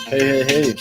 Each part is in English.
Hey, hey, hey.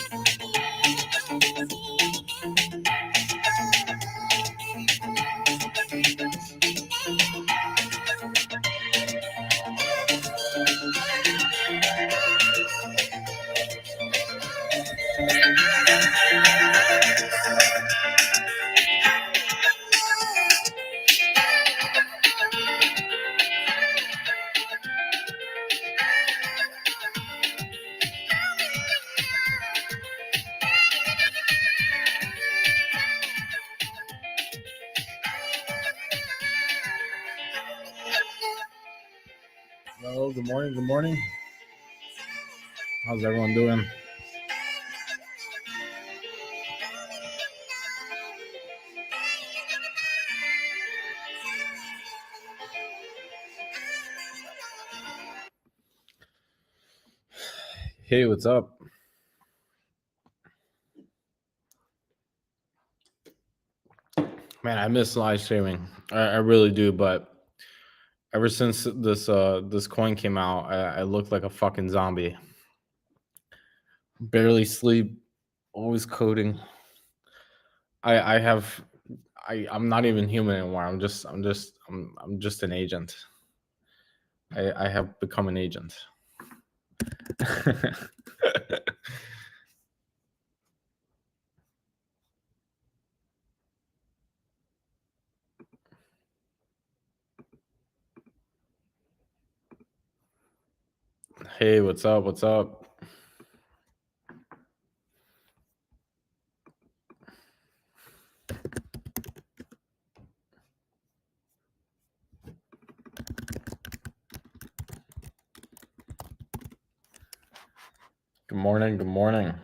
Hello, good morning, good morning. How's everyone doing? Hey, what's up? Man, I miss live streaming. I really do, but ever since this coin came out, I look like a fucking zombie. Barely sleep, always coding. I have I'm not even human anymore. I'm just an agent. I have become an agent. Hey, what's up? What's up? Good morning. Good morning.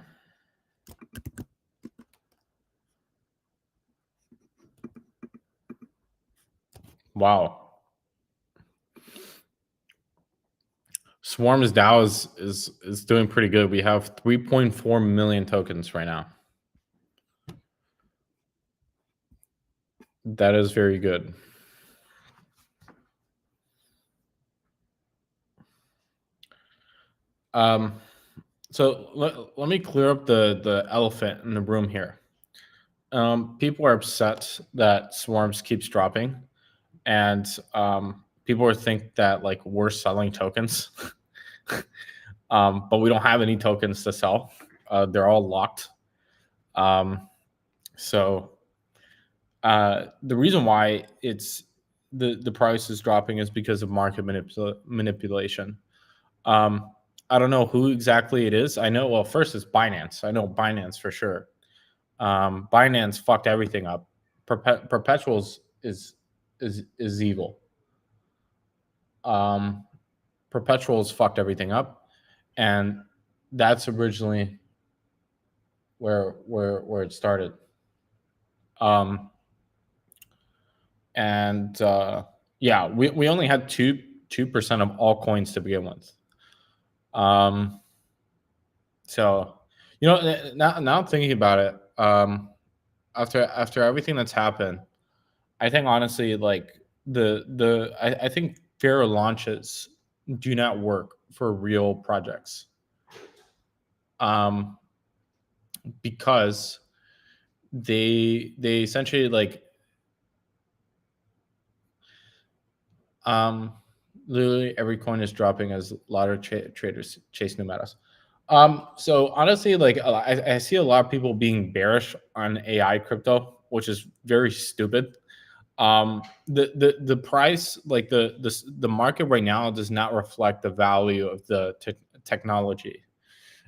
Wow. Swarm's DAO is doing pretty good. We have 3.4 million tokens right now. That is very good. So let me clear up the elephant in the room here. People are upset that Swarms keeps dropping, and people are think that like we're selling tokens, but we don't have any tokens to sell. They're all locked. So the reason why the price is dropping is because of market manipulation. I don't know who exactly it is. I know. Well, first it's Binance. I know Binance for sure. Binance fucked everything up. Perpetuals is evil. Perpetuals fucked everything up, and that's originally where it started. And yeah, we only had 2% of all coins to begin with. So now I'm thinking about it. After everything that's happened, I think honestly, like I think fair launches do not work for real projects. Because they essentially like literally every coin is dropping as a lot of traders chase new metas. So honestly, like I see a lot of people being bearish on AI crypto, which is very stupid. The price, like the market right now, does not reflect the value of the technology.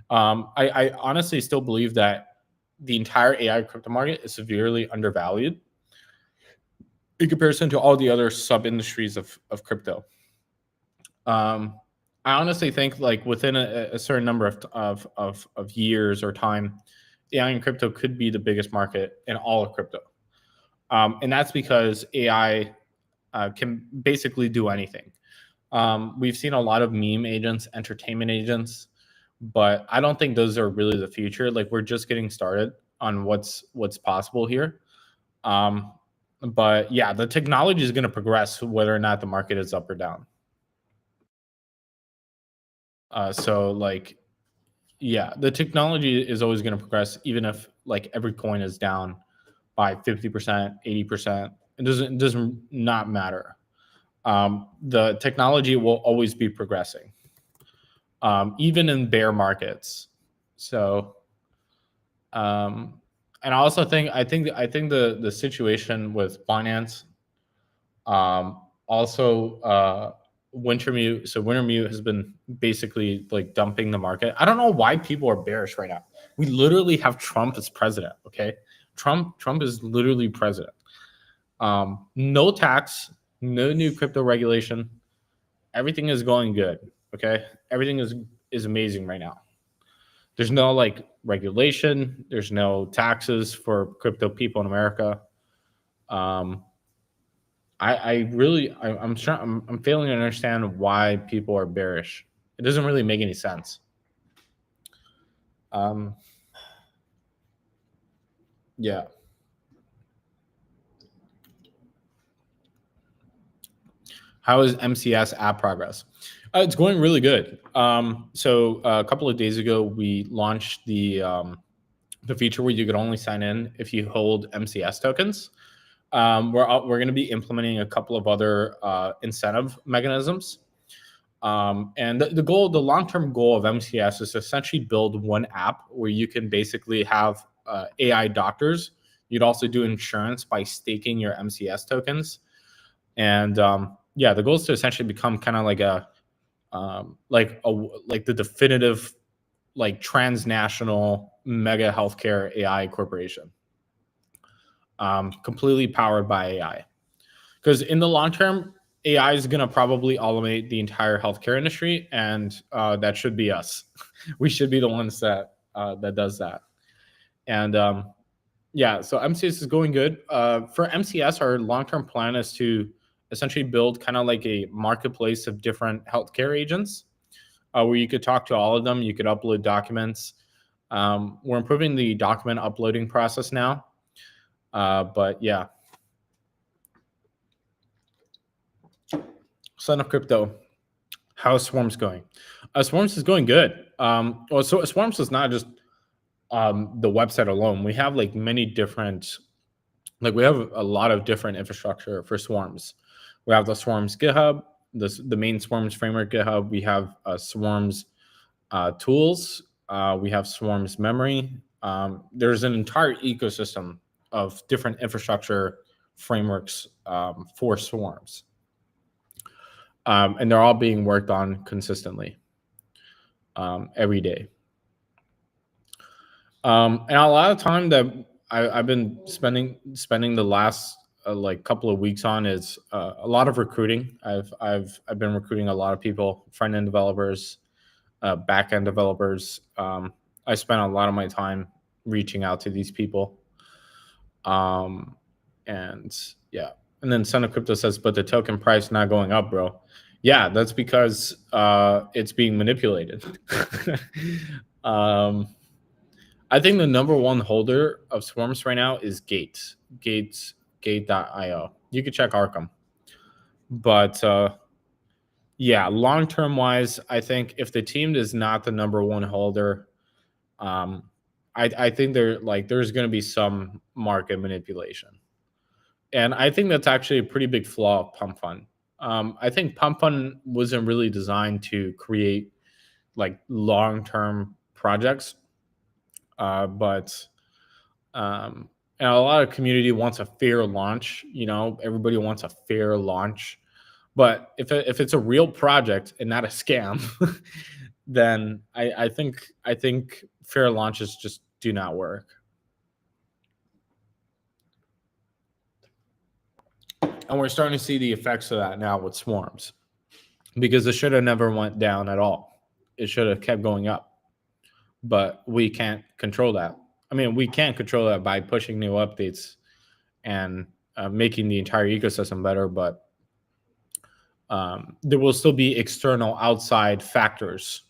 I honestly still believe that the entire AI crypto market is severely undervalued in comparison to all the other sub industries of crypto. I honestly think like within a certain number of years or time, AI and crypto could be the biggest market in all of crypto. And that's because AI can basically do anything. We've seen a lot of meme agents, entertainment agents, but I don't think those are really the future. Like we're just getting started on what's possible here. But yeah, the technology is going to progress whether or not the market is up or down. So like Yeah, the technology is always going to progress, even if like every coin is down by 50%, 80%. It doesn't not matter. The technology will always be progressing, even in bear markets. So, um, and I also think I think the situation with Binance, also Wintermute. So Wintermute has been basically like dumping the market. I don't know why people are bearish right now. We literally have Trump as president. Okay, Trump is literally president. No tax, no new crypto regulation. Everything is going good. Okay, everything is amazing right now. There's no like regulation. There's no taxes for crypto people in America. Um, I really I'm trying I'm failing to understand why people are bearish. It doesn't really make any sense. Um, yeah. How is MCS app progress? It's going really good. So a couple of days ago, we launched the feature where you could only sign in if you hold MCS tokens. We're going to be implementing a couple of other incentive mechanisms. And the long term goal of MCS is to essentially build one app where you can basically have AI doctors. You'd also do insurance by staking your MCS tokens, and yeah, the goal is to essentially become kind of like the definitive like transnational mega healthcare AI corporation, completely powered by AI. Because in the long term, AI is going to probably automate the entire healthcare industry, and that should be us. We should be the ones that does that. And yeah, so MCS is going good. For MCS, our long term plan is to essentially build kind of like a marketplace of different healthcare agents, where you could talk to all of them. You could upload documents. We're improving the document uploading process now. But yeah, Son of Crypto. How's Swarms going? Swarms is going good. Well, so Swarms is not just the website alone. We have like many different, like we have a lot of different infrastructure for Swarms. We have the Swarms GitHub, the main Swarms framework GitHub. We have Swarms tools. We have Swarms memory. There's an entire ecosystem of different infrastructure frameworks for Swarms. And they're all being worked on consistently every day. And a lot of time that I've been spending the last like couple of weeks on is a lot of recruiting. I've been recruiting a lot of people, front end developers, back end developers. I spent a lot of my time reaching out to these people. And yeah, and then Son of Crypto says, but the token price not going up, bro. Yeah, that's because it's being manipulated. um, I think the number one holder of Swarms right now is Gate.io. You could check Arkham. But yeah, long term wise, I think if the team is not the number one holder, I think there's going to be some market manipulation, and I think that's actually a pretty big flaw of Pump Fund. I think Pump Fund wasn't really designed to create like long term projects, but and a lot of community wants a fair launch. You know, everybody wants a fair launch, but if it's a real project and not a scam, then I think fair launches just do not work. And we're starting to see the effects of that now with Swarms, because it should have never went down at all. It should have kept going up, but we can't control that. I mean, we can't control that by pushing new updates and making the entire ecosystem better, but there will still be external outside factors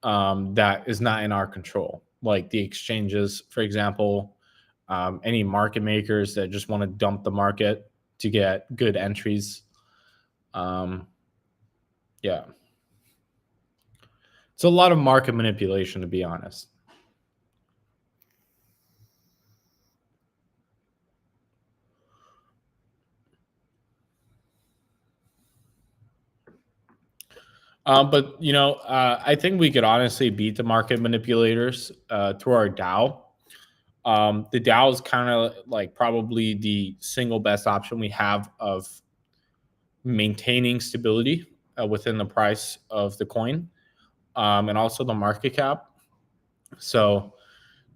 that is not in our control, like the exchanges, for example, any market makers that just want to dump the market to get good entries. Yeah. It's a lot of market manipulation, to be honest. But I think we could honestly beat the market manipulators through our DAO. The DAO is kind of like probably the single best option we have of maintaining stability within the price of the coin, and also the market cap. So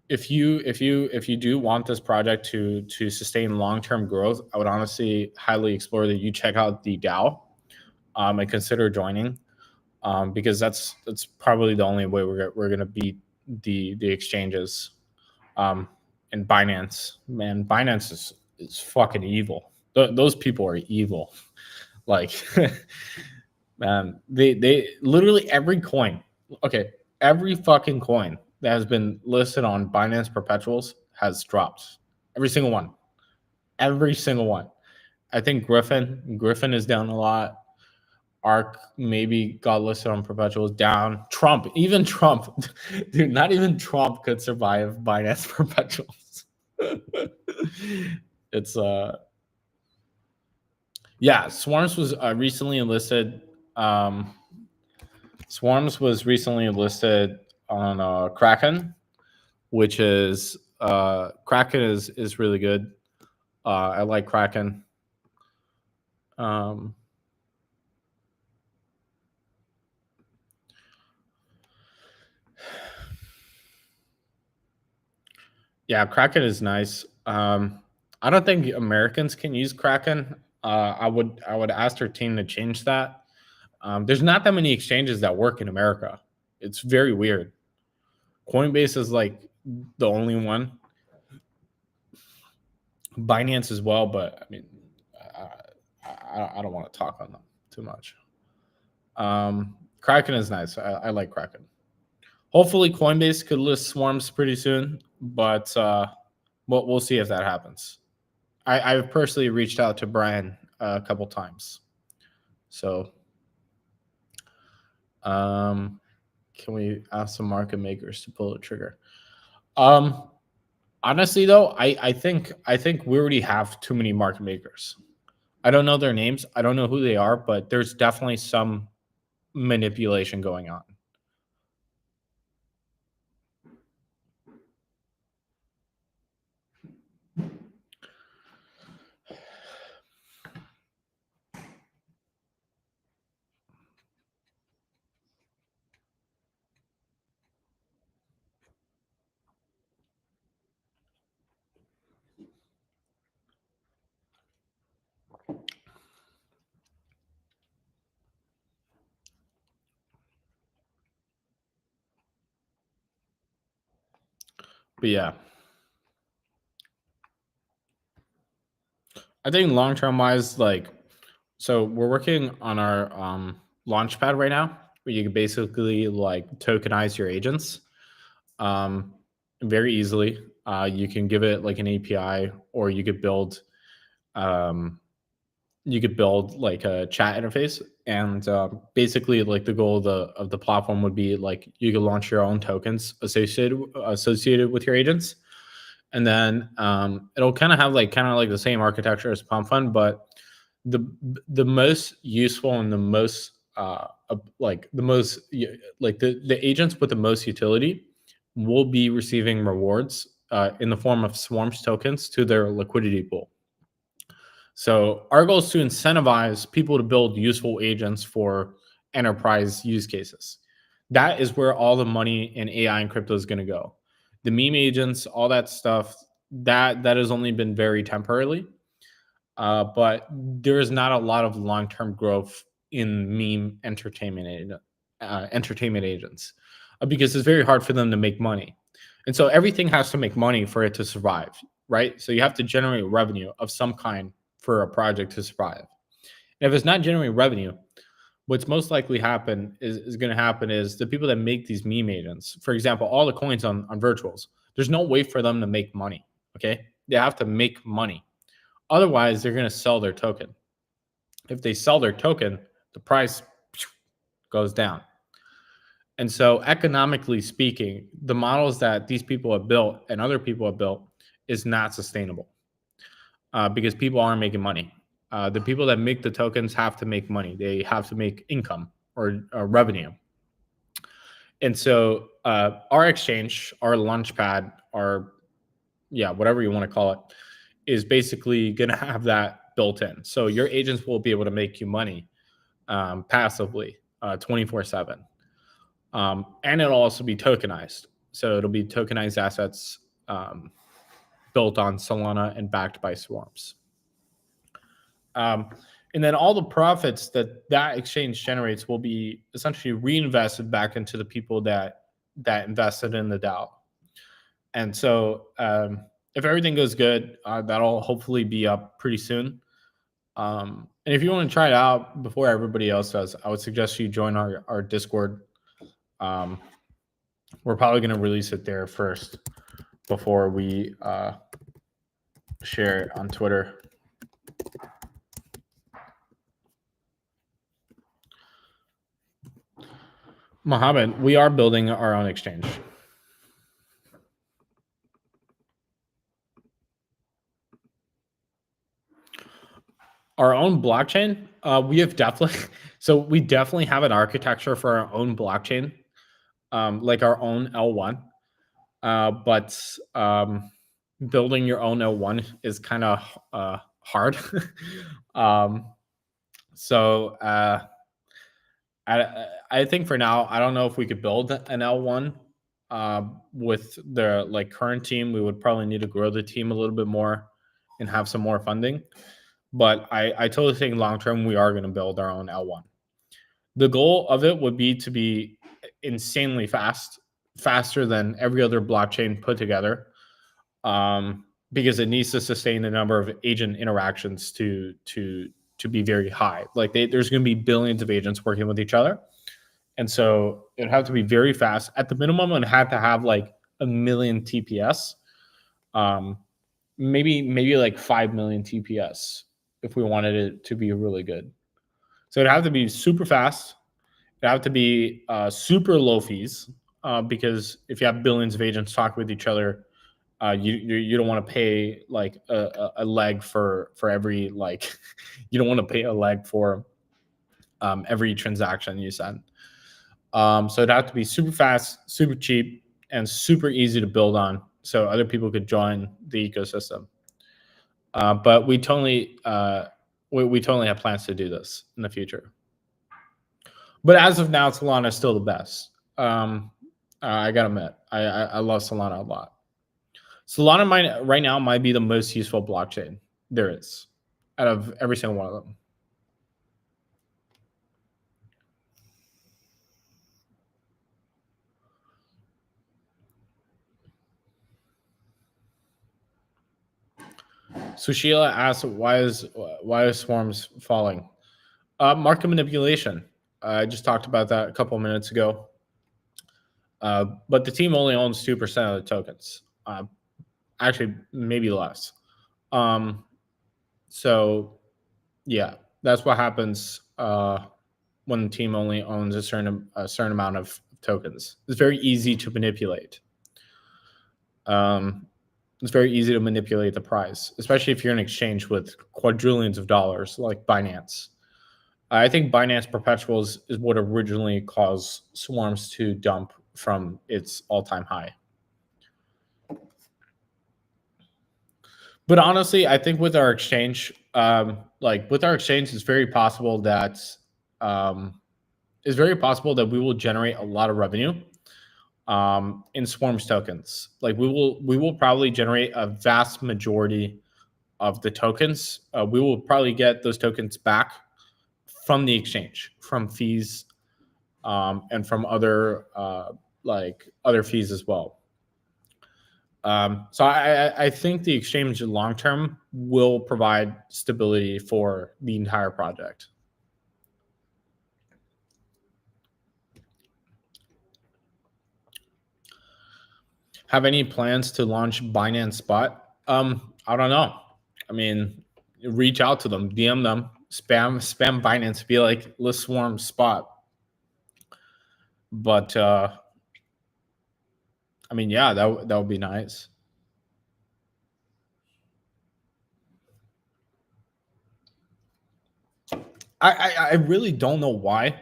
if you do want this project to sustain long-term growth, I would honestly highly explore that you check out the DAO, and consider joining, because that's probably the only way we're gonna beat the exchanges. And Binance, man, Binance is fucking evil. Those people are evil. Like, man, they literally every coin. Okay, every fucking coin that has been listed on Binance Perpetuals has dropped. Every single one. Every single one. I think Griffin is down a lot. Arc maybe got listed on Perpetuals, down. Trump, even Trump, dude, not even Trump could survive Binance Perpetuals. It's yeah, Swarms was recently enlisted. Um, Swarms was recently enlisted on Kraken, which is Kraken is really good. I like Kraken. Um, yeah, Kraken is nice. I don't think Americans can use Kraken. I would ask their team to change that. There's not that many exchanges that work in America. It's very weird. Coinbase is like the only one. Binance as well, but I mean, I don't want to talk on them too much. Kraken is nice. I like Kraken. Hopefully, Coinbase could list Swarms pretty soon, but we'll see if that happens. I've personally reached out to Brian a couple times, so can we ask some market makers to pull the trigger? Honestly, though, I think we already have too many market makers. I don't know their names. I don't know who they are, but there's definitely some manipulation going on. But yeah, I think long term wise, like, so we're working on our launch pad right now, where you can basically like tokenize your agents um, very easily. You can give it like an API, or you could build like a chat interface, and basically like the goal of the platform would be like you could launch your own tokens associated with your agents, and then it'll kind of have like the same architecture as Pump Fund, but the the most useful and the most like the most like the agents with the most utility will be receiving rewards in the form of Swarms tokens to their liquidity pool. So our goal is to incentivize people to build useful agents for enterprise use cases. That is where all the money in AI and crypto is going to go. The meme agents, all that stuff, that has only been very temporarily, but there is not a lot of long-term growth in meme entertainment agents, because it's very hard for them to make money, and so everything has to make money for it to survive, right? So you have to generate revenue of some kind for a project to survive. And if it's not generating revenue, what's most likely going to happen is the people that make these meme agents, for example, all the coins on virtuals, there's no way for them to make money. Okay, they have to make money. Otherwise, they're going to sell their token. If they sell their token, the price goes down. And so, economically speaking, the models that these people have built and other people have built is not sustainable because people aren't making money. The people that make the tokens have to make money. They have to make income or revenue. And so, our exchange, our launchpad, our whatever you want to call it, is basically going to have that built in. So your agents will be able to make you money passively 24/7. And it'll also be tokenized. So it'll be tokenized assets built on Solana and backed by Swarms. And then all the profits that exchange generates will be essentially reinvested back into the people that invested in the DAO. And so if everything goes good, that'll hopefully be up pretty soon. And if you want to try it out before everybody else does, I would suggest you join our Discord. We're probably going to release it there first before we share it on Twitter. Mohammed, we are building our own exchange. Our own blockchain, we definitely have an architecture for our own blockchain, like our own L1. But building your own L1 is kind of hard. So I think for now, I don't know if we could build an L1 with the current team. We would probably need to grow the team a little bit more and have some more funding. But I totally think long term we are going to build our own L1. The goal of it would be to be insanely faster than every other blockchain put together, because it needs to sustain the number of agent interactions to be very high. There's going to be billions of agents working with each other, and so it'd have to be very fast. At the minimum, it had to have like 1 million TPS, maybe like 5 million TPS if we wanted it to be really good. So it'd have to be super fast. It'd have to be super low fees, because if you have billions of agents talking with each other, you don't want to pay like a leg for every you don't want to pay a leg for every transaction you send. So it'd have to be super fast, super cheap, and super easy to build on, so other people could join the ecosystem. But we totally have plans to do this in the future. But as of now, Solana is still the best. I gotta admit, I love Solana a lot. Solana right now might be the most useful blockchain there is out of every single one of them. Sushila asks, why is Swarms falling? Market manipulation. I just talked about that a couple of minutes ago. But the team only owns 2% of the tokens. Actually, maybe less. So, yeah, that's what happens when the team only owns a certain amount of tokens. It's very easy to manipulate. It's very easy to manipulate the price, especially if you're in exchange with quadrillions of dollars like Binance. I think Binance Perpetuals is what originally caused Swarms to dump from its all-time high. But honestly, I think with our exchange, it's very possible that we will generate a lot of revenue in Swarms tokens. Like we will probably generate a vast majority of the tokens. We will probably get those tokens back from the exchange, from fees, and from other fees as well. So I think the exchange long term will provide stability for the entire project. Have any plans to launch Binance Spot? I don't know. I mean, reach out to them, DM them, spam Binance, be like, let's Swarm Spot. But I mean, yeah, that would be nice. I really don't know why.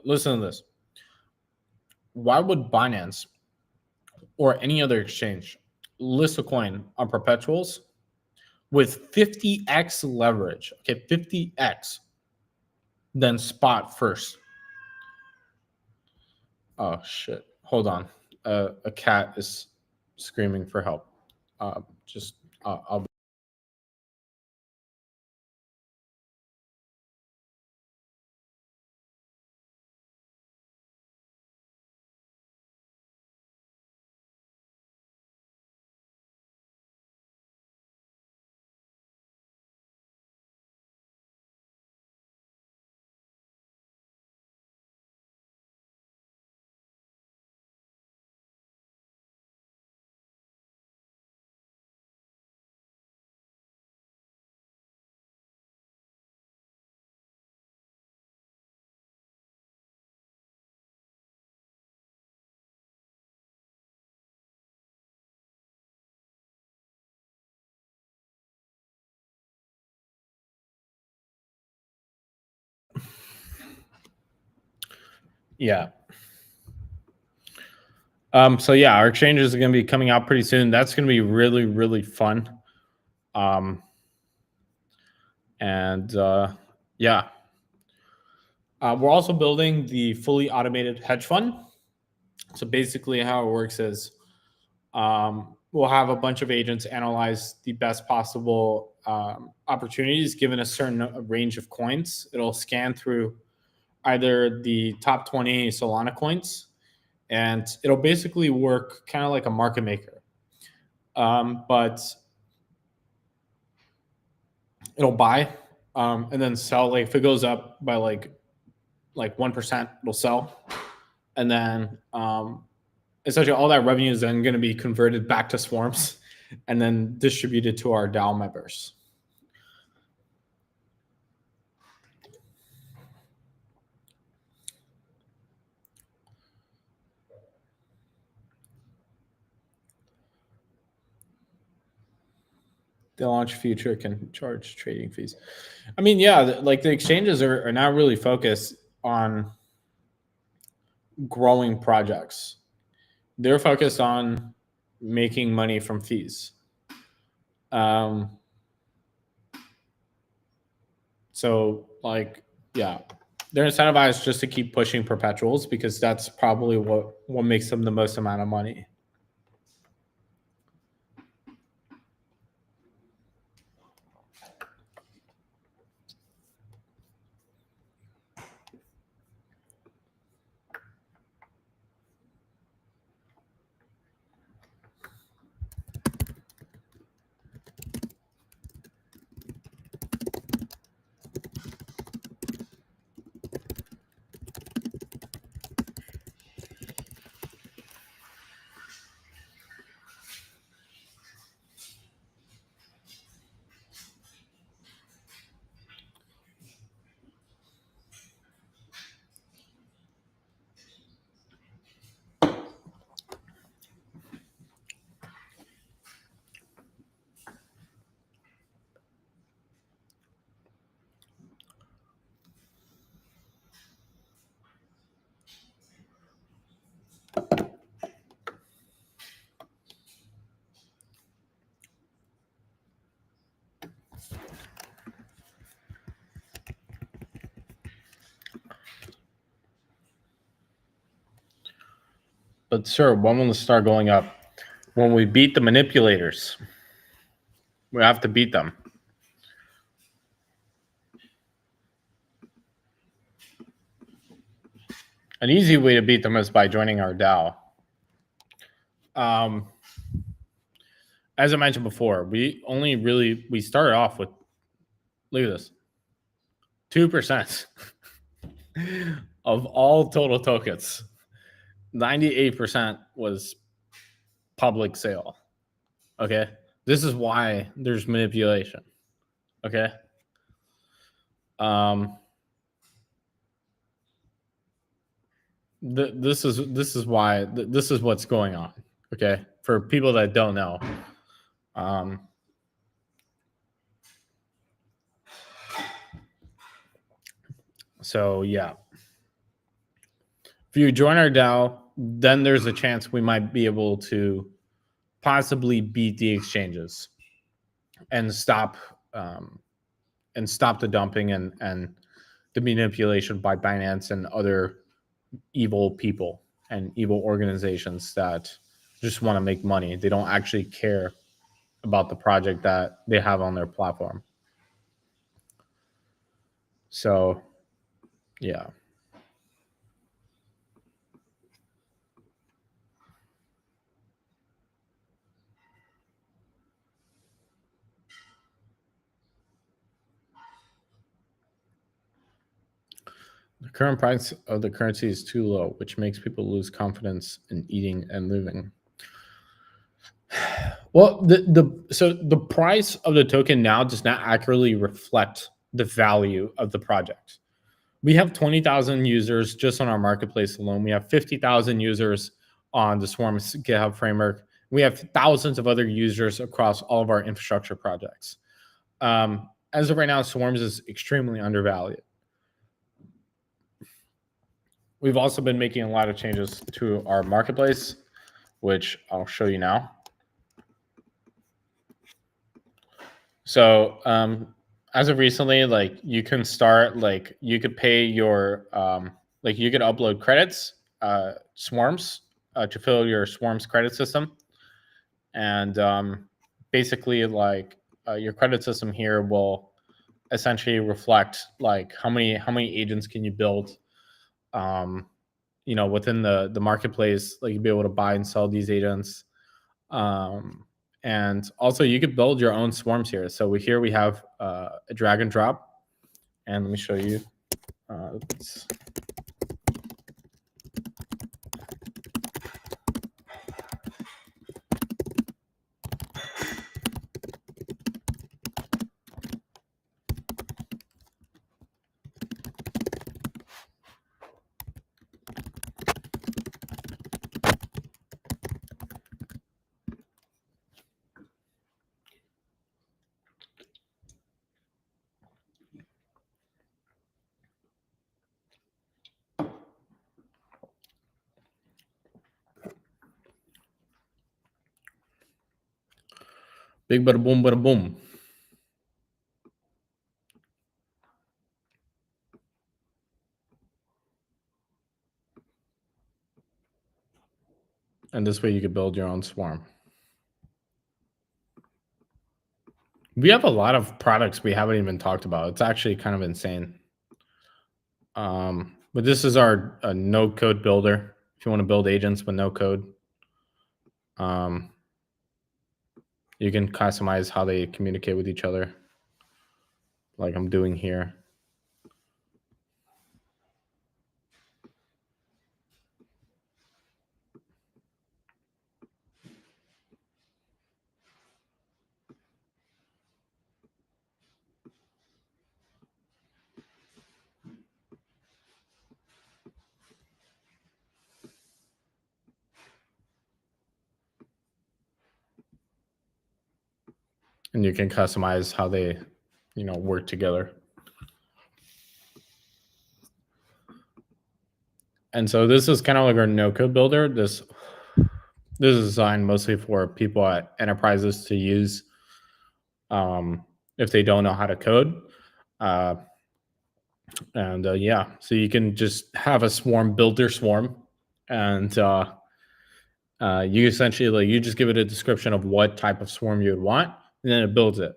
Listen to this. Why would Binance or any other exchange list a coin on perpetuals with 50x leverage? Okay, 50x, then spot first. Oh shit! Hold on. A cat is screaming for help. Just I'll. Yeah. So yeah, our exchanges are going to be coming out pretty soon. That's going to be really, really fun. Um, and yeah, we're also building the fully automated hedge fund. So basically, how it works is we'll have a bunch of agents analyze the best possible opportunities given a certain range of coins. It'll scan through either the top 20 Solana coins, and it'll basically work kind of like a market maker. But it'll buy and then sell. Like if it goes up by like 1%, it'll sell, and then essentially all that revenue is then going to be converted back to swarms and then distributed to our DAO members. The launch future can charge trading fees. I mean, yeah, like the exchanges are now really focused on growing projects. They're focused on making money from fees. So like, yeah, they're incentivized just to keep pushing perpetuals because that's probably what makes them the most amount of money. But sir, when will it start going up? When we beat the manipulators. We have to beat them. An easy way to beat them is by joining our DAO. As I mentioned before, we started off with, look at this, 2% of all total tokens. 98% was public sale. Okay. This is why there's manipulation. Okay. this is why this is what's going on. Okay, for people that don't know. So yeah, if you join our DAO, then there's a chance we might be able to possibly beat the exchanges and stop the dumping and the manipulation by Binance and other evil people and evil organizations that just want to make money. They don't actually care about the project that they have on their platform. So, yeah. The current price of the currency is too low, which makes people lose confidence in eating and living. Well, the price of the token now does not accurately reflect the value of the project. We have 20,000 users just on our marketplace alone. We have 50,000 users on the Swarm's GitHub framework. We have thousands of other users across all of our infrastructure projects. As of right now, Swarms is extremely undervalued. We've also been making a lot of changes to our marketplace, which I'll show you now. So as of recently, like you can start, like you could pay your, like you could upload credits, Swarms, to fill your Swarms credit system. And basically like your credit system here will essentially reflect like how many agents can you build, you know, within the marketplace. Like you'll be able to buy and sell these agents. And also you could build your own swarms here. So here we have a drag and drop, and let me show you. Big bada boom, bada boom. And this way you could build your own swarm. We have a lot of products we haven't even talked about. It's actually kind of insane. But this is our no code builder. If you want to build agents with no code, you can customize how they communicate with each other, like I'm doing here. And you can customize how they, you know, work together. And so this is kind of like our no-code builder. This is designed mostly for people at enterprises to use if they don't know how to code. Yeah, so you can just have a swarm build their swarm, and you essentially, like, you just give it a description of what type of swarm you would want, and then it builds it.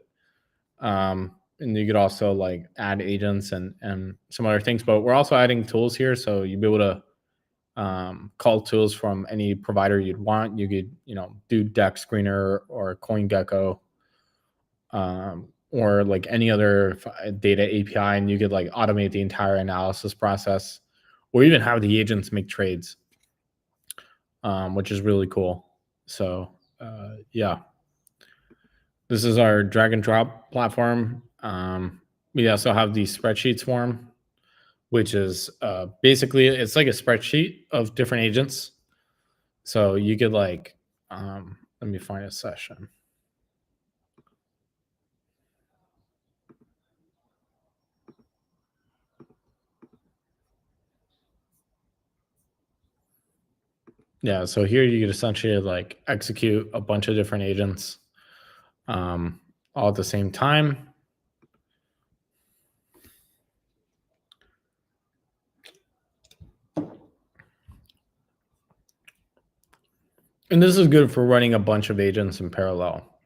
And you could also like add agents and some other things, but we're also adding tools here, so you'll be able to call tools from any provider you'd want. You could, you know, do Deck Screener or CoinGecko, or like any other data API, and you could like automate the entire analysis process, or even have the agents make trades, which is really cool. So yeah, this is our drag and drop platform. We also have the spreadsheet swarm, which is basically it's like a spreadsheet of different agents. So you could like, let me find a session. Yeah, so here you could essentially like execute a bunch of different agents um, all at the same time. And this is good for running a bunch of agents in parallel.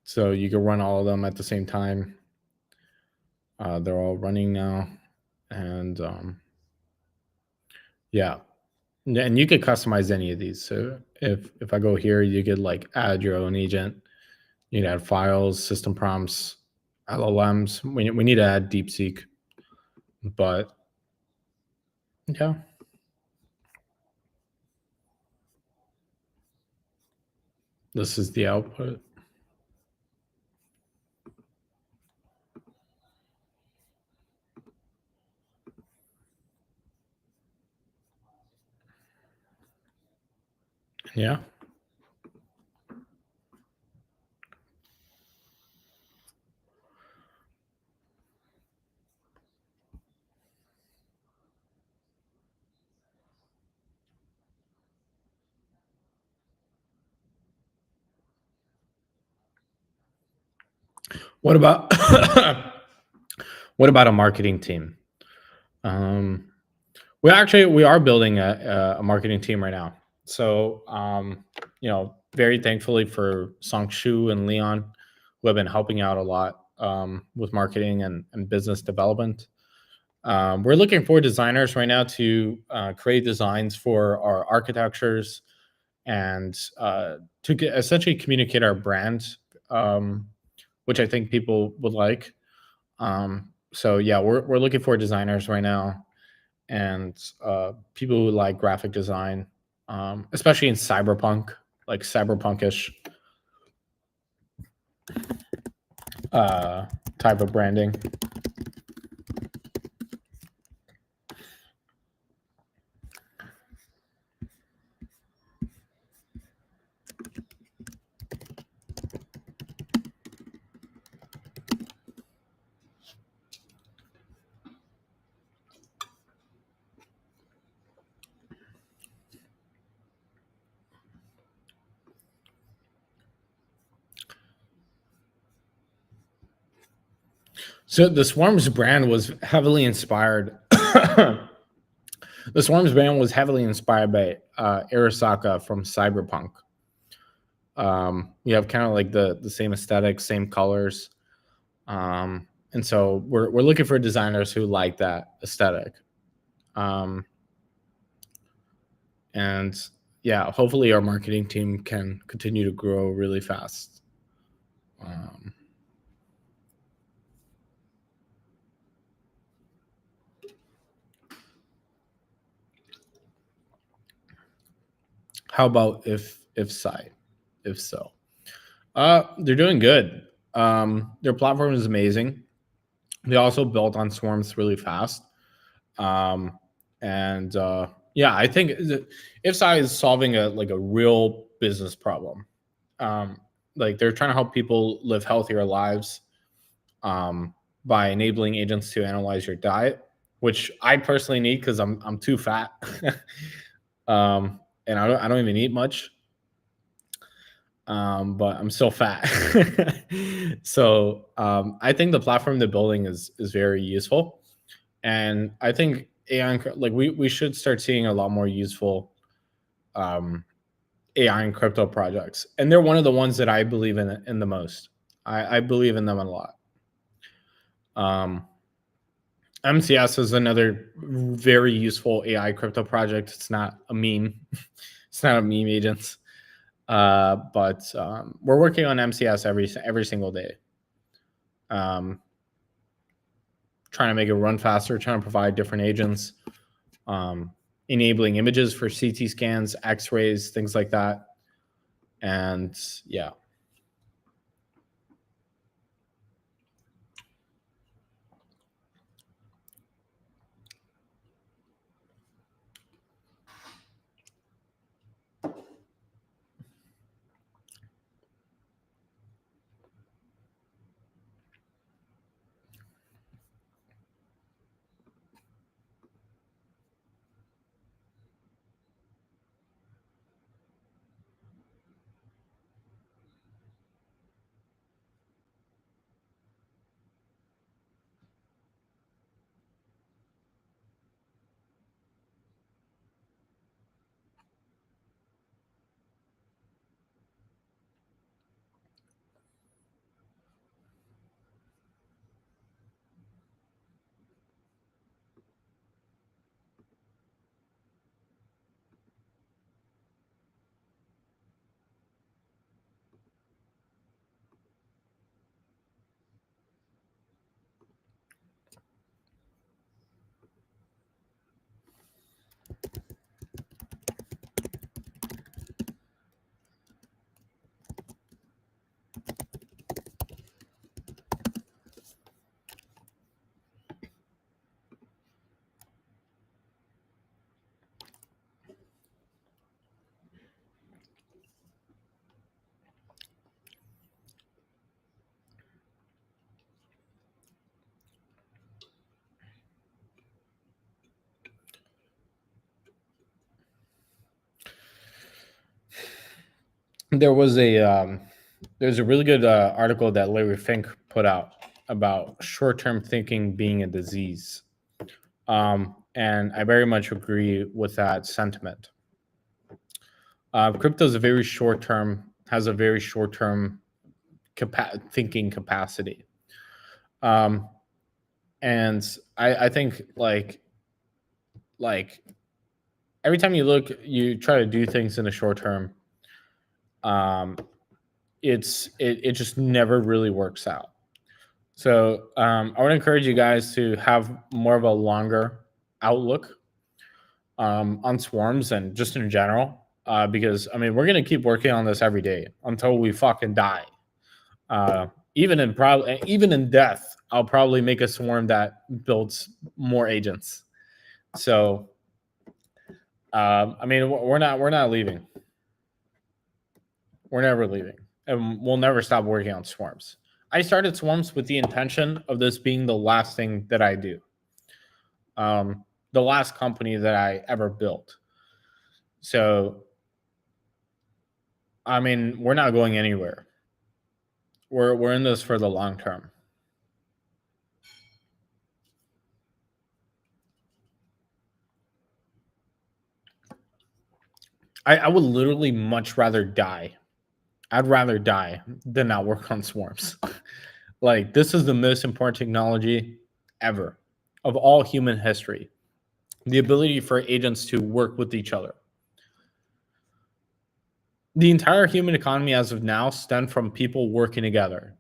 So you can run all of them at the same time. They're all running now. And yeah. And you could customize any of these. So if I go here, you could like add your own agent. You can add files, system prompts, LLMs. We need to add DeepSeek. But yeah. This is the output. Yeah. What about what about a marketing team? Um, we are building a marketing team right now. So very thankfully for Song Shu and Leon, who have been helping out a lot with marketing and business development. We're looking for designers right now to create designs for our architectures and essentially communicate our brand, um, which I think people would like. So yeah, we're looking for designers right now and people who like graphic design, especially in cyberpunk, like cyberpunkish uh, type of branding. So the Swarms brand was heavily inspired. The Swarms brand was heavily inspired by Arasaka from Cyberpunk. We have kind of like the same aesthetic, same colors, and so we're looking for designers who like that aesthetic. Um, and yeah, hopefully our marketing team can continue to grow really fast. Um, how about if side, if so? They're doing good. Their platform is amazing. They also built on Swarms really fast. Um, and yeah, I think IFSI is solving a real business problem. Um, like they're trying to help people live healthier lives um, by enabling agents to analyze your diet, which I personally need because I'm too fat, and I don't even eat much. But I'm still fat. So I think the platform they're building is very useful, and I think AI like we should start seeing a lot more useful um, AI and crypto projects, and they're one of the ones that I believe in the most. I believe in them a lot. Um, MCS is another very useful AI crypto project. It's not a meme. It's not a meme agent. But we're working on MCS every single day. Um, trying to make it run faster, trying to provide different agents, um, enabling images for CT scans, X-rays, things like that. And yeah. there was there's a really good article that Larry Fink put out about short-term thinking being a disease. And I very much agree with that sentiment. Crypto is a very short term, has a very short term thinking capacity. Um, and I think like every time you try to do things in the short term, um, it just never really works out. So I would encourage you guys to have more of a longer outlook on swarms and just in general, because I mean we're gonna keep working on this every day until we fucking die. Uh, even in death, I'll probably make a swarm that builds more agents. So I mean we're not leaving. We're never leaving, and we'll never stop working on swarms. I started swarms with the intention of this being the last thing that I do. The last company that I ever built. So, I mean, we're not going anywhere. We're in this for the long term. I would literally much rather die. I'd rather die than not work on swarms. Like this is the most important technology ever of all human history. The ability for agents to work with each other. The entire human economy as of now stemmed from people working together,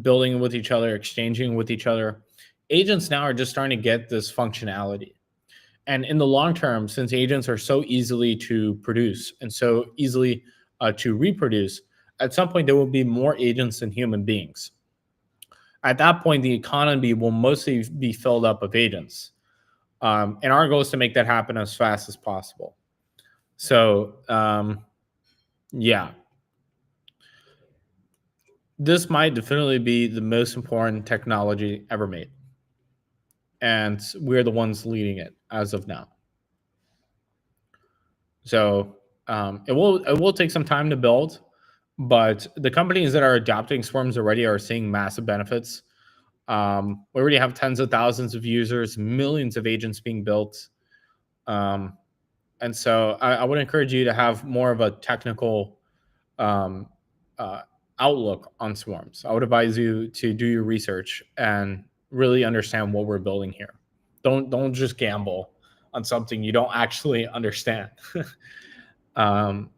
building with each other, exchanging with each other. Agents now are just starting to get this functionality. And in the long term, since agents are so easily to produce and so easily to reproduce, at some point there will be more agents than human beings. At that point, the economy will mostly be filled up of agents. And our goal is to make that happen as fast as possible. So, yeah, this might definitely be the most important technology ever made. And we're the ones leading it as of now. So it will take some time to build, but the companies that are adopting swarms already are seeing massive benefits. We already have tens of thousands of users, millions of agents being built. And so I would encourage you to have more of a technical um, uh, outlook on swarms. I would advise you to do your research and really understand what we're building here. Don't just gamble on something you don't actually understand. um,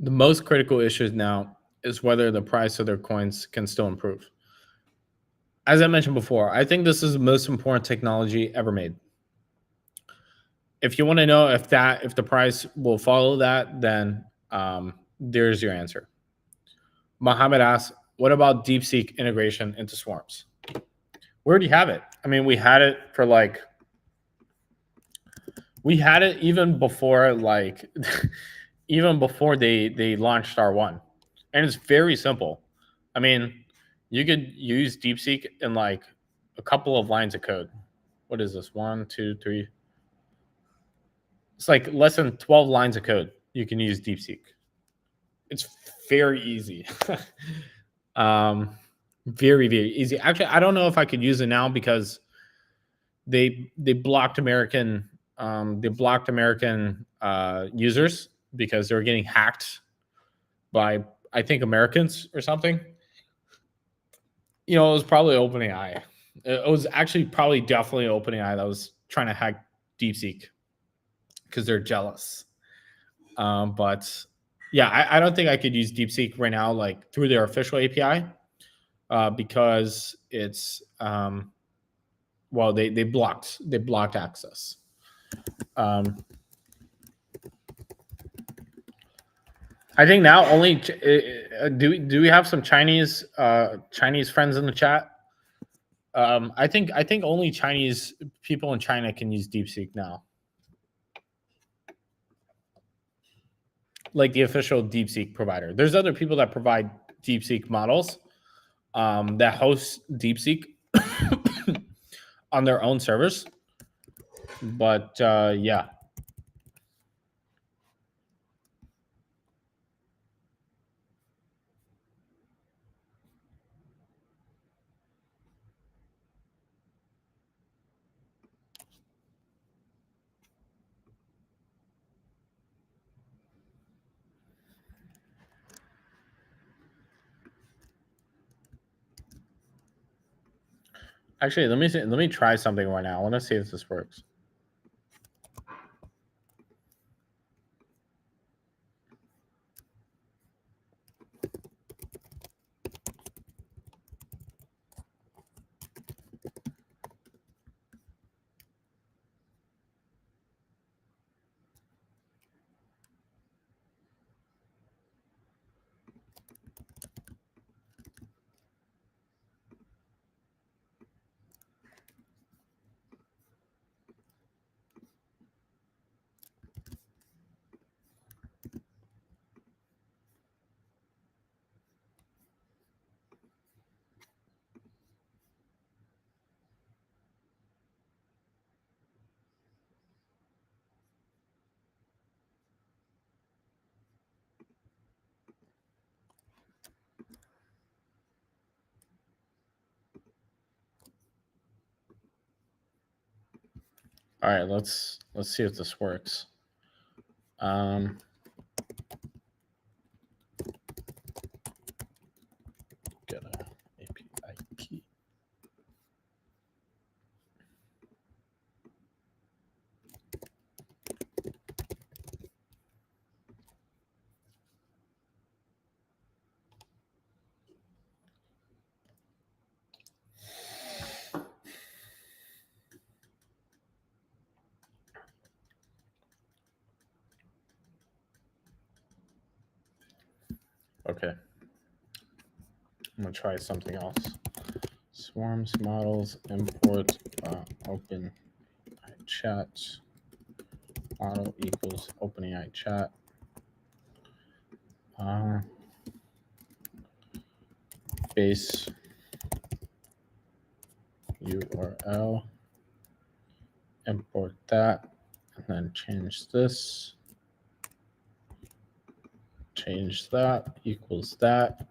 the most critical issue now is whether the price of their coins can still improve. As I mentioned before, I think this is the most important technology ever made. If you want to know if the price will follow that, then there's your answer. Mohammed asks, "What about DeepSeek integration into swarms?" We already have it. I mean, we had it even before even before they launched R1, and it's very simple. I mean, you could use DeepSeek in like a couple of lines of code. What is this? 1, 2, 3. It's like less than 12 lines of code. You can use DeepSeek. It's very easy. um, very easy. Actually, I don't know if I could use it now because they blocked American users because they were getting hacked by, I think, Americans or something. It was probably OpenAI. It was actually probably definitely OpenAI that was trying to hack DeepSeek because they're jealous. But yeah, I don't think I could use DeepSeek right now, like through their official API, because it's well, they blocked access. I think now only do we have some Chinese friends in the chat? I think only Chinese people in China can use DeepSeek now. Like the official DeepSeek provider. There's other people that provide DeepSeek models that host DeepSeek on their own servers. But yeah. Actually, let me try something right now. I want to see if this works. All right, let's see if this works. Get a API key. Okay. I'm gonna try something else. Swarms models import open chat model equals OpenAI chat. Base URL. Import that, and then change this. Change that equals that.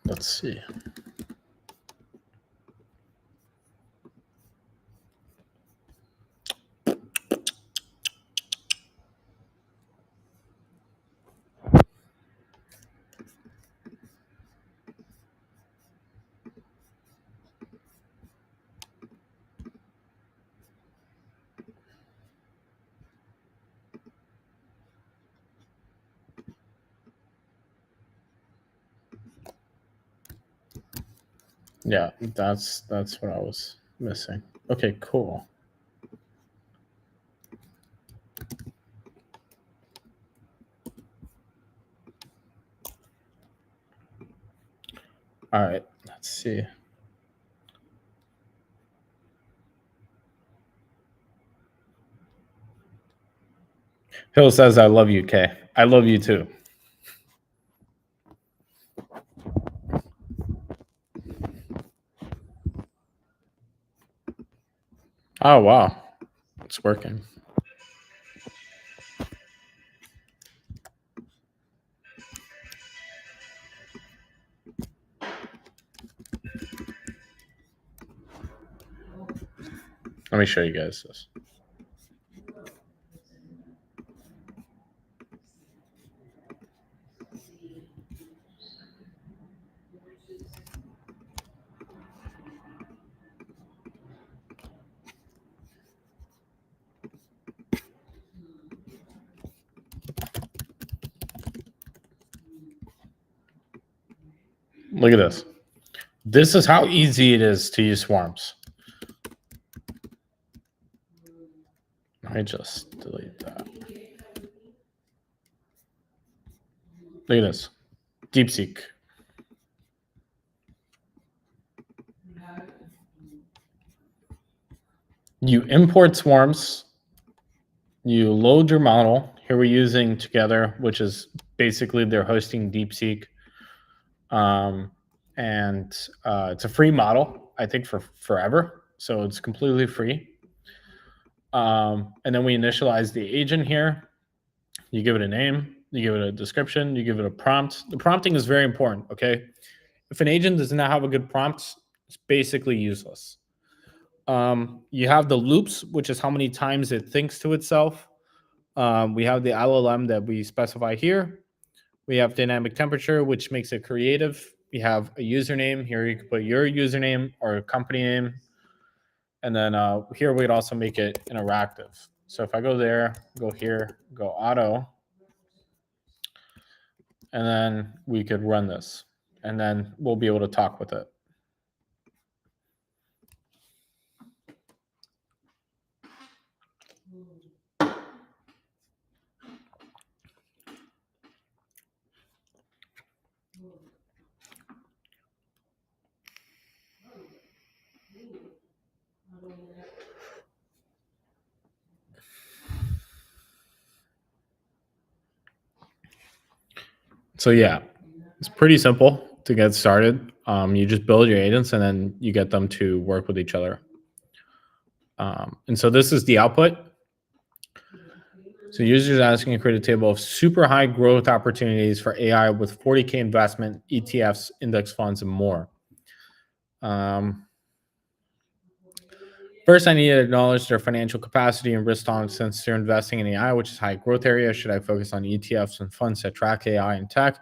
Let's see. Yeah, that's what I was missing. Okay, cool. All right, let's see. Hill says, I love you, Kay. I love you too. Oh, wow. It's working. Let me show you guys this. Look at this. This is how easy it is to use Swarms. Let me just delete that. Look at this. DeepSeek. You import swarms, you load your model. Here we're using Together, which is basically they're hosting DeepSeek. And it's a free model, I think, for forever. So it's completely free. And then we initialize the agent here. You give it a name, you give it a description, you give it a prompt. The prompting is very important, okay? If an agent does not have a good prompt, it's basically useless. You have the loops, which is how many times it thinks to itself. We have the LLM that we specify here. We have dynamic temperature, which makes it creative. We have a username. Here you can put your username or company name. And then here we'd also make it interactive. So if I go there, go here, go auto, and then we could run this. And then we'll be able to talk with it. So yeah, it's pretty simple to get started. You just build your agents and then you get them to work with each other. And so this is the output. So users asking to create a table of super high growth opportunities for AI with 40K investment, ETFs, index funds, and more. First, I need to acknowledge their financial capacity and risk tolerance since they're investing in AI, which is high growth area. Should I focus on ETFs and funds that track AI and tech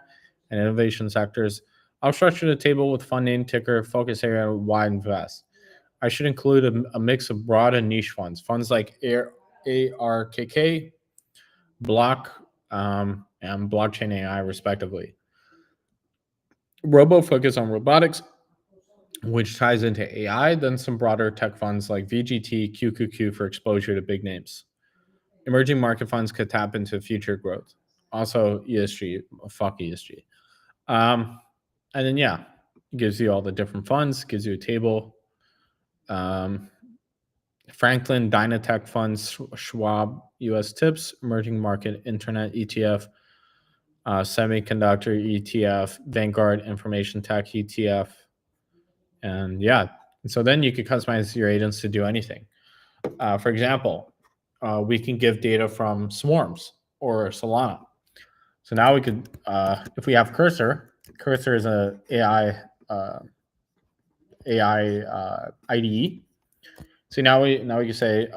and innovation sectors? I'll structure the table with fund name, ticker, focus area, why invest. I should include a mix of broad and niche funds. Funds like ARKK, Block, and blockchain AI, respectively. Robo focus on robotics, which ties into AI, then some broader tech funds like VGT, QQQ for exposure to big names. Emerging market funds could tap into future growth. Also, ESG, fuck ESG. And then, yeah, it gives you all the different funds, gives you a table. Franklin, Dynatech funds, Schwab, US tips, emerging market, internet ETF, semiconductor ETF, Vanguard information tech ETF. And yeah, so then you could customize your agents to do anything. For example, we can give data from Swarms or Solana. So now we could, if we have Cursor is a AI IDE. So now we can say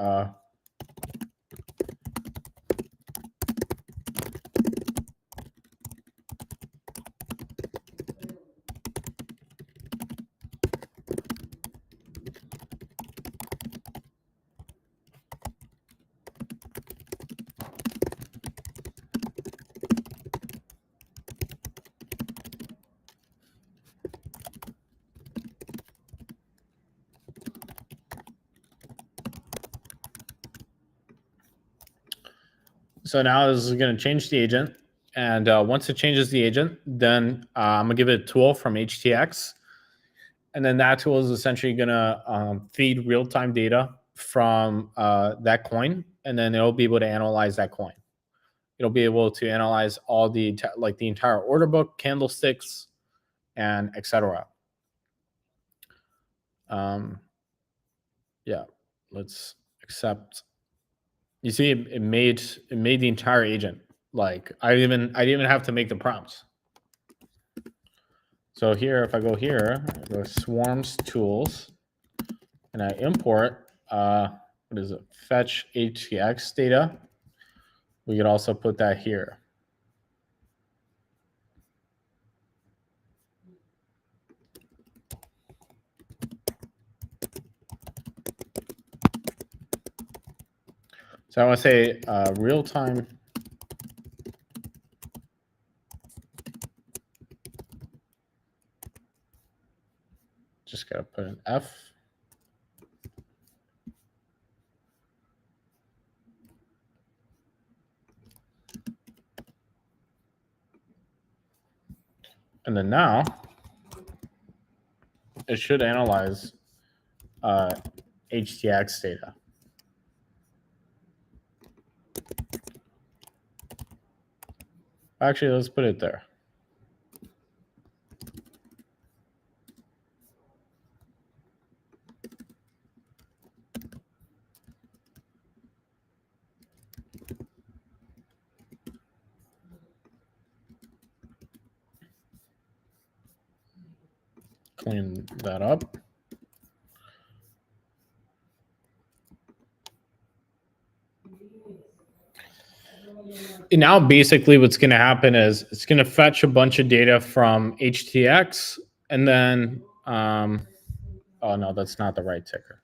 so now this is going to change the agent. And once it changes the agent, then I'm going to give it a tool from HTX. And then that tool is essentially going to feed real-time data from that coin. And then it'll be able to analyze that coin. It'll be able to analyze all the entire order book, candlesticks, and etc. Yeah, let's accept. You see, it made the entire agent. Like I didn't even have to make the prompts. So here, if I go here, I go Swarms tools, and I import what is it? Fetch HTX data. We could also put that here. So I want to say real time. Just got to put an F. And then now it should analyze HTX data. Actually, let's put it there. Clean that up. And now basically what's going to happen is it's going to fetch a bunch of data from HTX and then oh no, that's not the right ticker.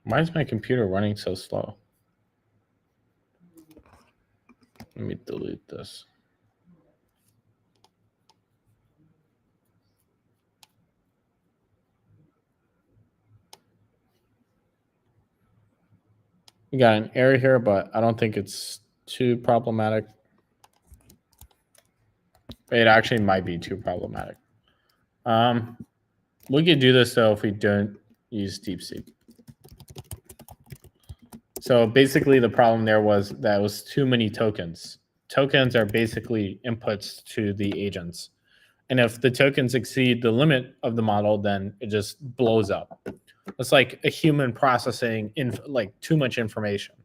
Why is my computer running so slow? Let me delete this. We got an error here, but I don't think it's too problematic. It actually might be too problematic. We could do this though if we don't use DeepSeek. So basically the problem there was that it was too many tokens. Tokens are basically inputs to the agents. And if the tokens exceed the limit of the model, then it just blows up. It's like a human processing like too much information.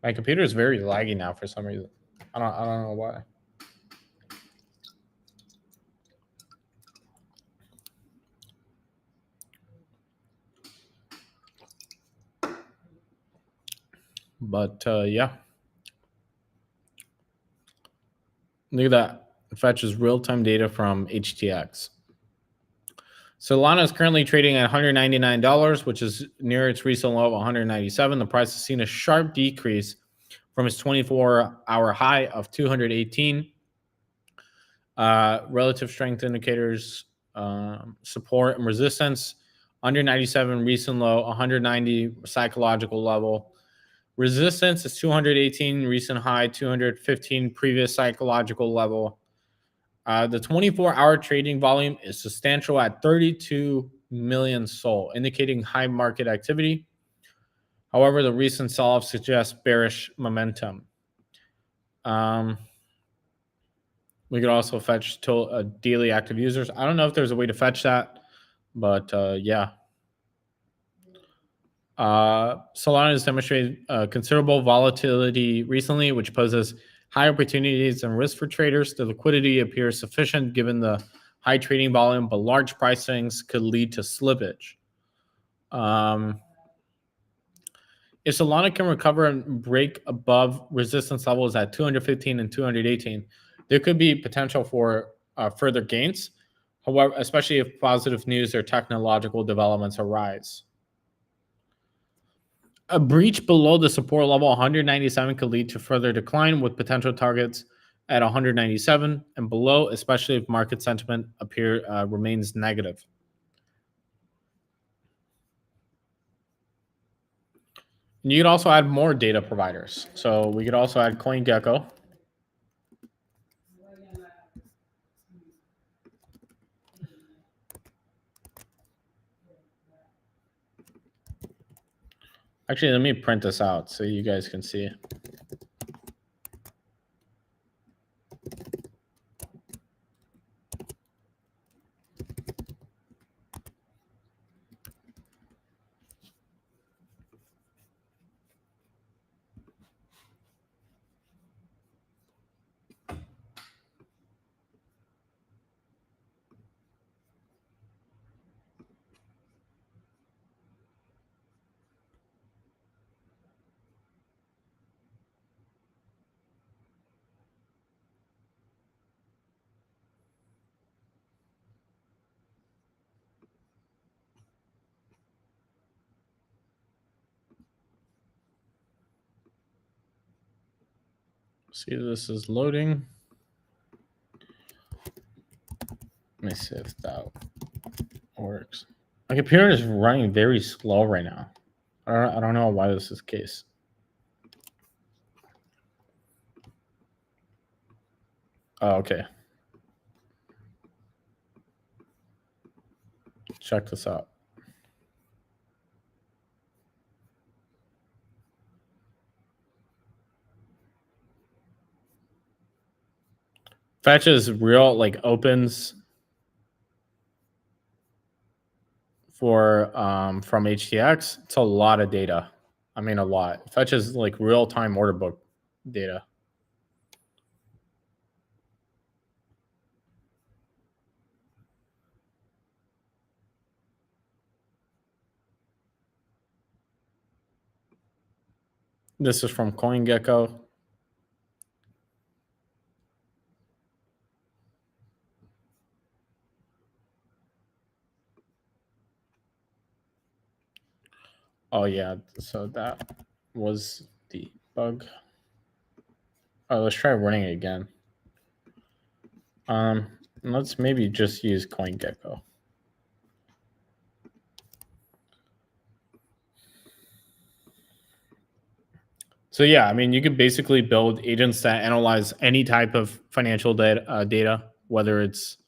My computer is very laggy now for some reason. I don't know why. But yeah. Look at that. It fetches real-time data from HTX. Solana is currently trading at $199, which is near its recent low of $197. The price has seen a sharp decrease from its 24-hour high of 218. Relative strength indicators, support and resistance, under 97 recent low, 190 psychological level. Resistance is 218 recent high, 215 previous psychological level. The 24-hour trading volume is substantial at 32 million SOL, indicating high market activity. However, the recent sell-off suggests bearish momentum. We could also fetch daily active users. I don't know if there's a way to fetch that, but yeah. Solana has demonstrated considerable volatility recently, which poses high opportunities and risks for traders. The liquidity appears sufficient given the high trading volume, but large price swings could lead to slippage. If Solana can recover and break above resistance levels at 215 and 218, there could be potential for further gains. However, especially if positive news or technological developments arise. A breach below the support level 197 could lead to further decline, with potential targets at 197 and below, especially if market sentiment remains negative. And you could also add more data providers. So we could also add CoinGecko. Actually, let me print this out so you guys can see. See, this is loading. Let me see if that works. My computer is running very slow right now. I don't know why this is the case. Oh, okay. Check this out. Fetch is real, like opens for from HTX. It's a lot of data. I mean, a lot. Fetch is like real time order book data. This is from CoinGecko. Oh yeah, so that was the bug. Oh, let's try running it again. Let's maybe just use CoinGecko. So yeah, I mean, you could basically build agents that analyze any type of financial data, whether it's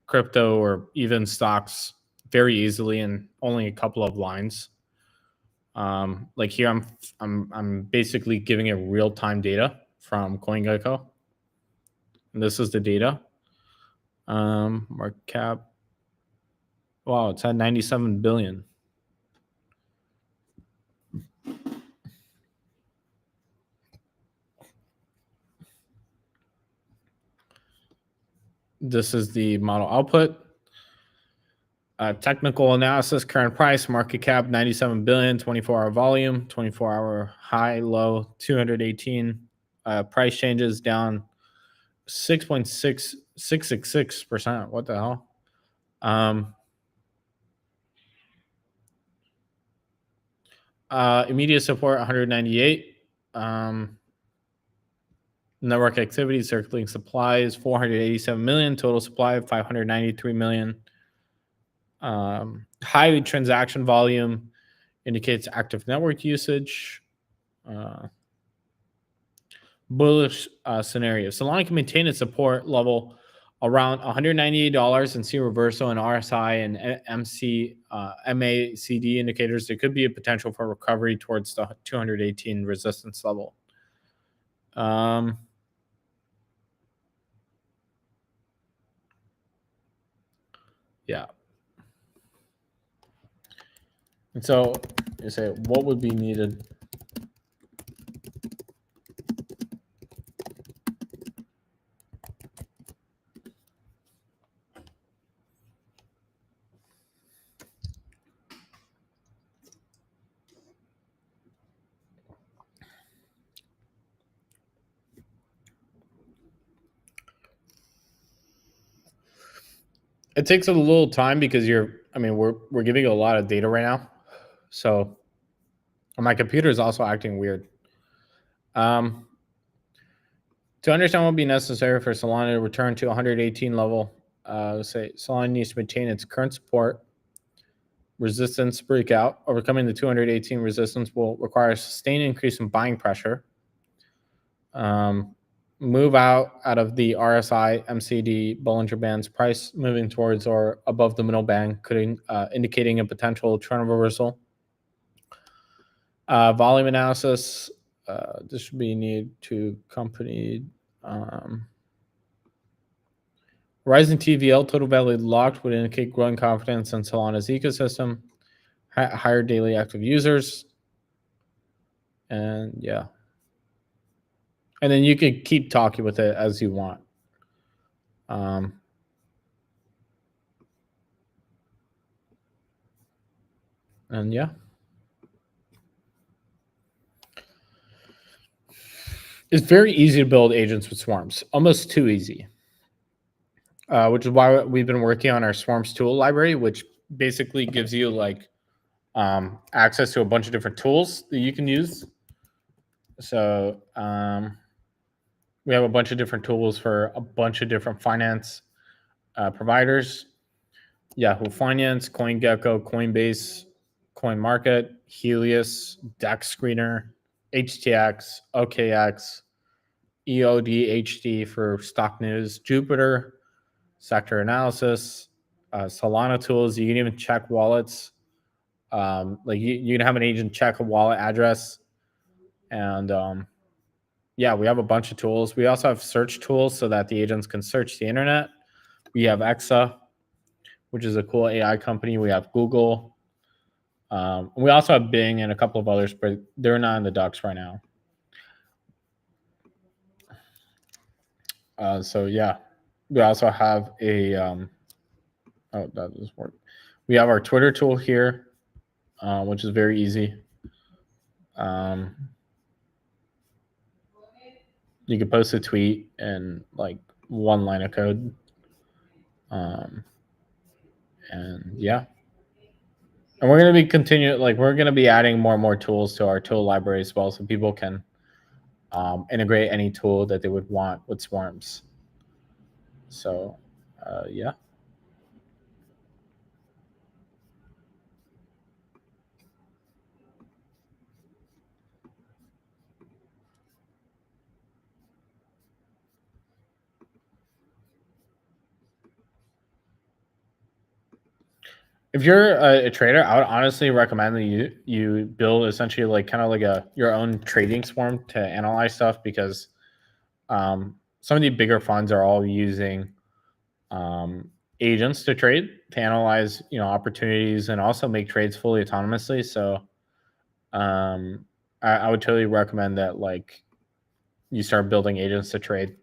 crypto or even stocks, very easily in only a couple of lines. Like here, I'm basically giving it real time data from CoinGecko, and this is the data. Market cap. Wow, it's at 97 billion. This is the model output. Technical analysis, current price, market cap 97 billion, 24-hour volume, 24-hour high, low, 218. Price changes down 6.6666%. What the hell? Immediate support 198. Network activity, circulating supplies 487 million, total supply of 593 million. High transaction volume indicates active network usage. Bullish scenario. Solana can maintain its support level around $198 and see reversal in RSI and MACD indicators. There could be a potential for recovery towards the 218 resistance level. Yeah. And so you say, what would be needed? It takes a little time because we're giving a lot of data right now. So my computer is also acting weird. To understand what would be necessary for Solana to return to 118 level, say Solana needs to maintain its current support. Resistance breakout. Overcoming the 218 resistance will require a sustained increase in buying pressure. Move out of the RSI MCD Bollinger Band's price moving towards or above the middle band, could indicating a potential trend reversal. Volume analysis. This should be need to accompany rising TVL, total value locked, would indicate growing confidence in Solana's ecosystem. Higher daily active users. And yeah. And then you can keep talking with it as you want. And yeah. It's very easy to build agents with swarms, almost too easy. Which is why we've been working on our swarms tool library, which basically gives you like access to a bunch of different tools that you can use. So we have a bunch of different tools for a bunch of different finance providers: Yahoo Finance, CoinGecko, Coinbase, CoinMarket, Helios, DEX Screener, HTX, OKX, EODHD for stock news, Jupiter, sector analysis, Solana tools. You can even check wallets. Like you can have an agent check a wallet address, and yeah, we have a bunch of tools. We also have search tools so that the agents can search the internet. We have Exa, which is a cool AI company. We have Google. We also have Bing and a couple of others, but they're not in the docs right now. So yeah, we also have a oh, that doesn't work. We have our Twitter tool here, which is very easy. You can post a tweet in like one line of code. And yeah, and we're going to be we're going to be adding more and more tools to our tool library as well, so people can integrate any tool that they would want with Swarms. So yeah. If you're a trader, I would honestly recommend that you build essentially like kind of like your own trading swarm to analyze stuff, because some of the bigger funds are all using agents to trade, to analyze opportunities and also make trades fully autonomously. So I would totally recommend that like you start building agents to trade.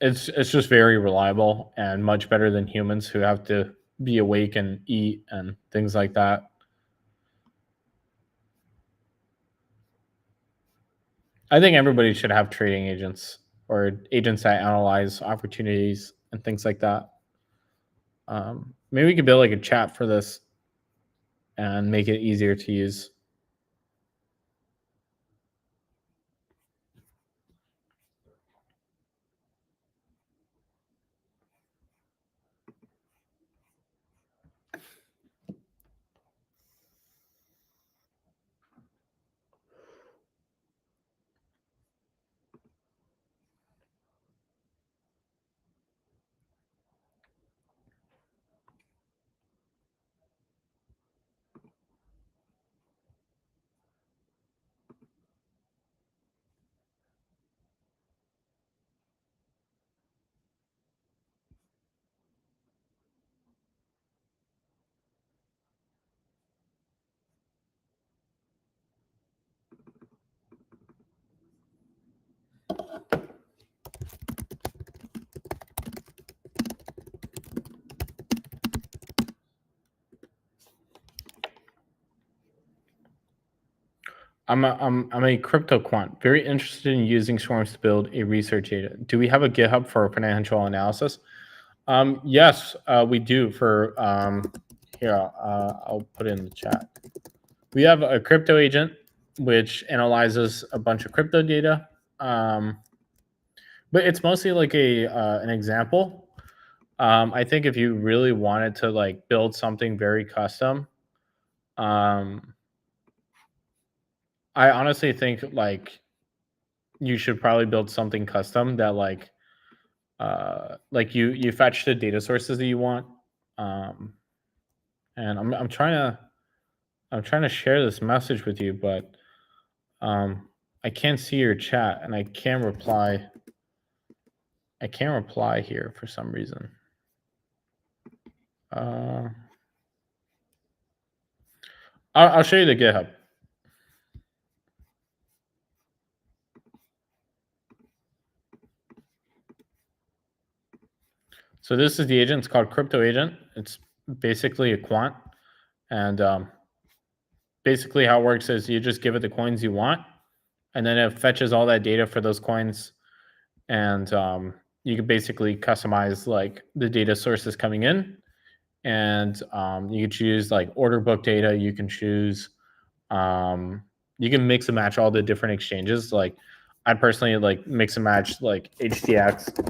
It's just very reliable and much better than humans who have to be awake and eat and things like that. I think everybody should have trading agents or agents that analyze opportunities and things like that. Maybe we could build like a chat for this and make it easier to use. I'm a crypto quant, very interested in using Swarms to build a research agent. Do we have a GitHub for financial analysis? Yes, we do. For here, I'll put it in the chat. We have a crypto agent which analyzes a bunch of crypto data, but it's mostly like an example. I think if you really wanted to like build something very custom, I honestly think like you should probably build something custom that like you fetch the data sources that you want. And I'm trying to share this message with you, but I can't see your chat and I can't reply here for some reason. I'll show you the GitHub. So this is the agent. It's called Crypto Agent. It's basically a quant. And basically how it works is you just give it the coins you want, and then it fetches all that data for those coins. And you can basically customize like the data sources coming in. And you can choose like order book data. You can choose, you can mix and match all the different exchanges. Like I personally like mix and match like HTX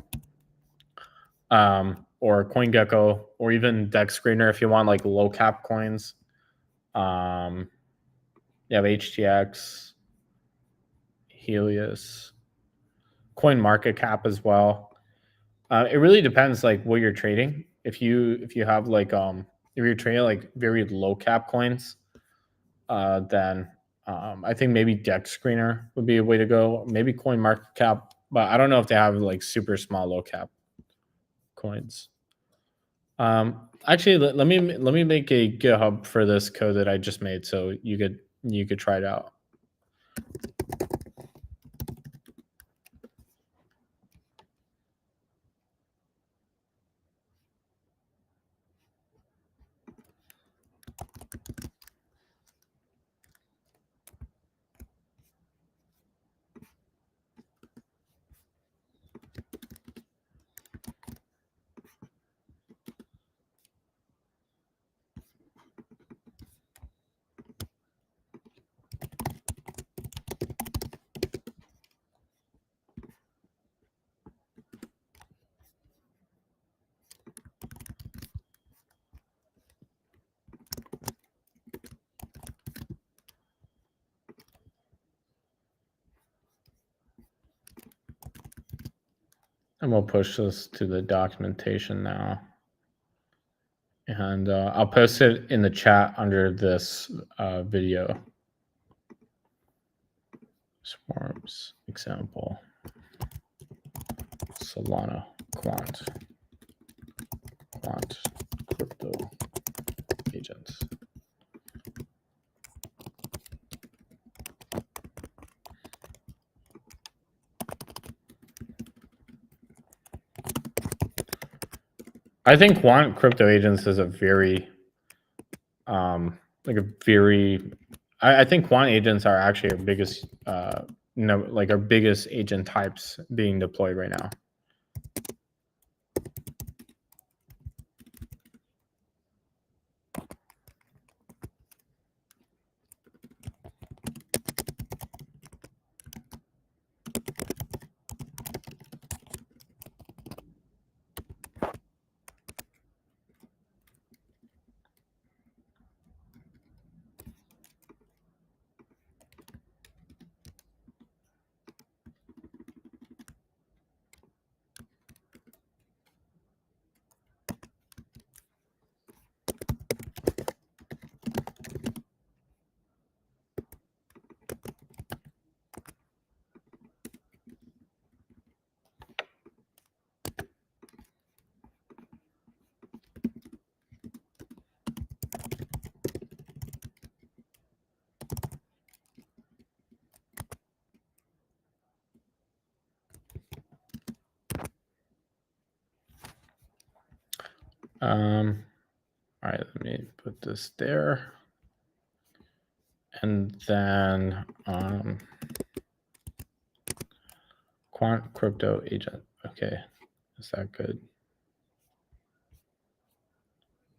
or CoinGecko, or even Dex Screener if you want like low cap coins. You have HTX, Helios, CoinMarketCap as well. It really depends like what you're trading. If you have like if you're trading like very low cap coins, then I think maybe Dex Screener would be a way to go. Maybe CoinMarketCap, but I don't know if they have like super small low cap coins. Actually, let me make a GitHub for this code that I just made, so you could try it out. And we'll push this to the documentation now. And I'll post it in the chat under this video. Swarms example. Solana quant crypto agents. I think quant crypto agents is a very I think quant agents are actually our biggest our biggest agent types being deployed right now. All right, let me put this there. And then quant crypto agent. Okay, is that good?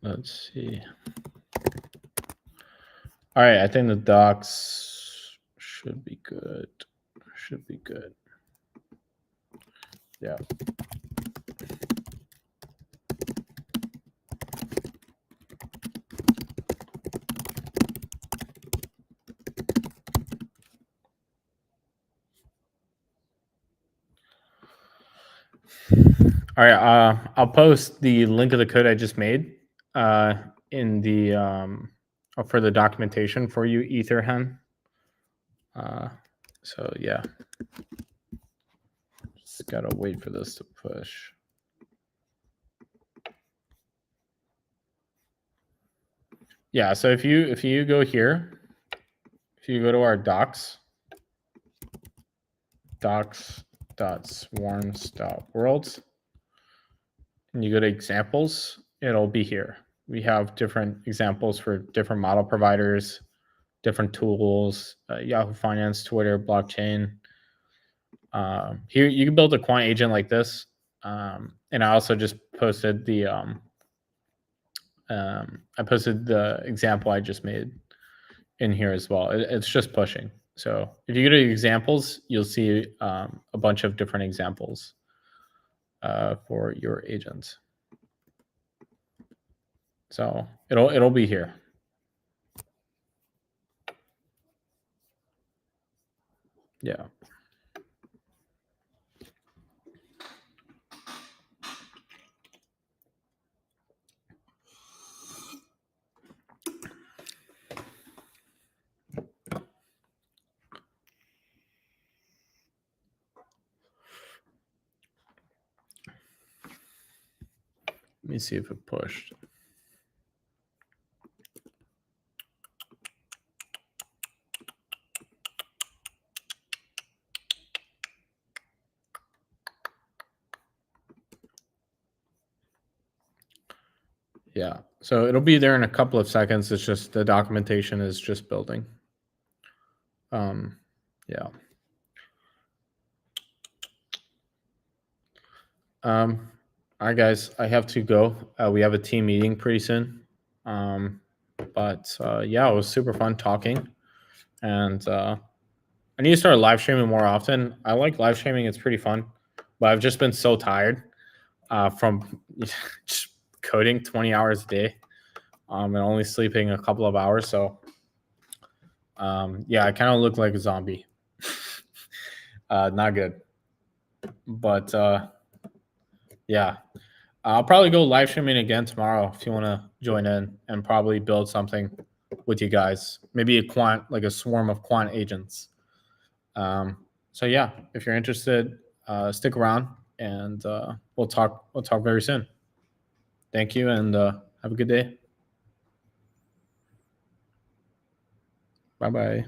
Let's see. All right, I think the docs should be good. Yeah. All right, I'll post the link of the code I just made in the for the documentation for you, Etherhen. So yeah, just gotta wait for this to push. Yeah, so if you go here, if you go to our docs.swarms.worlds, and you go to examples, it'll be here. We have different examples for different model providers, different tools, Yahoo Finance, Twitter, blockchain. Here you can build a quant agent like this. And I also just posted the example I just made in here as well. It's just pushing. So if you go to examples, you'll see a bunch of different examples for your agent. So it'll be here. Yeah. Let me see if it pushed. Yeah. So it'll be there in a couple of seconds. It's just the documentation is just building. Yeah. All right, guys, I have to go. We have a team meeting pretty soon. But yeah, it was super fun talking. And I need to start live streaming more often. I like live streaming, it's pretty fun. But I've just been so tired from just coding 20 hours a day and only sleeping a couple of hours. So yeah, I kind of look like a zombie. Not good. But yeah, I'll probably go live streaming again tomorrow if you want to join in and probably build something with you guys. Maybe a quant, like a swarm of quant agents. So yeah, if you're interested, stick around and we'll talk. We'll talk very soon. Thank you and have a good day. Bye bye.